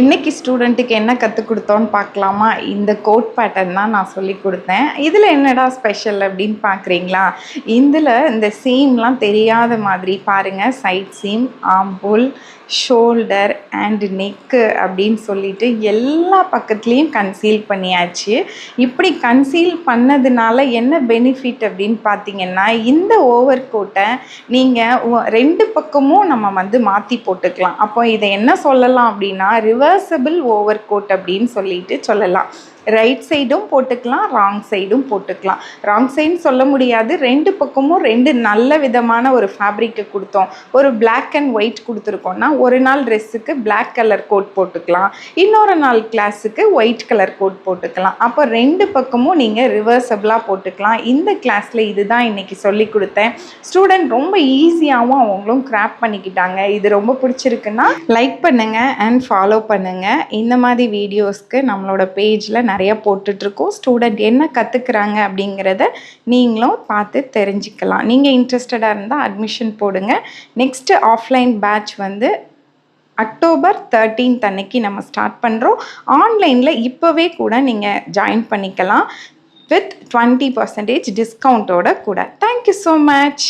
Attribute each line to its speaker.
Speaker 1: இன்னைக்கு ஸ்டூடெண்ட்டுக்கு என்ன கற்றுக் கொடுத்தோன்னு பார்க்கலாமா? இந்த கோட் பேட்டர்ன் தான் நான் சொல்லி கொடுத்தேன். இதில் என்னடா ஸ்பெஷல் அப்படின்னு பார்க்குறீங்களா? இதில் இந்த சீம்லாம் தெரியாத மாதிரி பாருங்கள். சைட் சீம், ஆம்புல், ஷோல்டர் அண்ட் நெக்கு அப்படின்னு சொல்லிட்டு எல்லா பக்கத்துலேயும் கன்சீல் பண்ணியாச்சு. இப்படி கன்சீல் பண்ணதுனால என்ன பெனிஃபிட் அப்படின்னு பார்த்தீங்கன்னா, இந்த ஓவர் கோட்டை நீங்கள் ரெண்டு பக்கமும் நம்ம மாற்றி போட்டுக்கலாம். அப்போ இதை என்ன சொல்லலாம் அப்படின்னா, ரிவர்சபிள் ஓவர் கோட் அப்படின்னு சொல்லிட்டு சொல்லலாம். ரைட் சைடும் போட்டுக்கலாம், ராங் சைடும் போட்டுக்கலாம். ராங் சைடுன்னு சொல்ல முடியாது, ரெண்டு பக்கமும் ரெண்டு நல்ல விதமான ஒரு ஃபேப்ரிக்கை கொடுத்தோம். ஒரு பிளாக் அண்ட் ஒயிட் கொடுத்துருக்கோம்னா, ஒரு நாள் ட்ரெஸ்ஸுக்கு பிளாக் கலர் கோட் போட்டுக்கலாம், இன்னொரு நாள் கிளாஸுக்கு ஒயிட் கலர் கோட் போட்டுக்கலாம். அப்போ ரெண்டு பக்கமும் நீங்கள் ரிவர்சபிளாக போட்டுக்கலாம். இந்த கிளாஸில் இதுதான் இன்றைக்கி சொல்லி கொடுத்தேன். ஸ்டூடெண்ட் ரொம்ப ஈஸியாகவும் அவங்களும் கிராப் பண்ணிக்கிட்டாங்க. இது ரொம்ப பிடிச்சிருக்குன்னா லைக் பண்ணுங்கள் அண்ட் ஃபாலோ பண்ணுங்கள். இந்த மாதிரி வீடியோஸ்க்கு நம்மளோட பேஜில் நிறைய போட்டுட்ருக்கோம். ஸ்டூடெண்ட் என்ன கற்றுக்குறாங்க அப்படிங்கிறத நீங்களும் பார்த்து தெரிஞ்சுக்கலாம். நீங்கள் இன்ட்ரெஸ்டடாக இருந்தால் அட்மிஷன் போடுங்க. நெக்ஸ்ட்டு ஆஃப்லைன் பேட்ச் அக்டோபர் 13 அன்னைக்கு நம்ம ஸ்டார்ட் பண்ணுறோம். ஆன்லைனில் இப்போவே கூட நீங்கள் ஜாயின் பண்ணிக்கலாம் வித் 20% டிஸ்கவுண்ட்டோட கூட. Thank you so much.